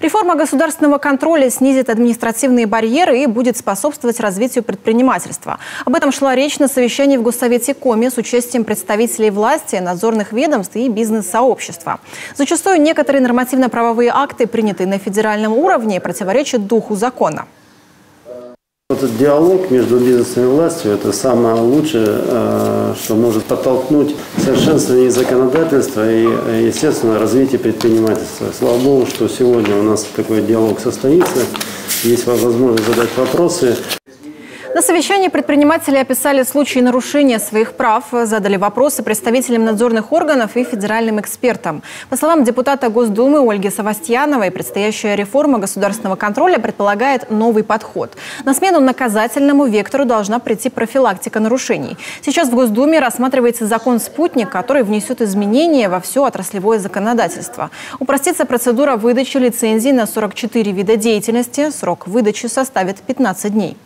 Реформа государственного контроля снизит административные барьеры и будет способствовать развитию предпринимательства. Об этом шла речь на совещании в Госсовете Коми с участием представителей власти, надзорных ведомств и бизнес-сообщества. Зачастую некоторые нормативно-правовые акты, принятые на федеральном уровне, противоречат духу закона. Этот диалог между бизнесом и властью – это самое лучшее, что может подтолкнуть совершенствование законодательства и, естественно, развитие предпринимательства. Слава Богу, что сегодня у нас такой диалог состоится, есть возможность задать вопросы. На совещании предприниматели описали случаи нарушения своих прав, задали вопросы представителям надзорных органов и федеральным экспертам. По словам депутата Госдумы Ольги Савастьяновой, предстоящая реформа государственного контроля предполагает новый подход. На смену наказательному вектору должна прийти профилактика нарушений. Сейчас в Госдуме рассматривается закон «Спутник», который внесет изменения во все отраслевое законодательство. Упростится процедура выдачи лицензий на 44 вида деятельности. Срок выдачи составит 15 дней.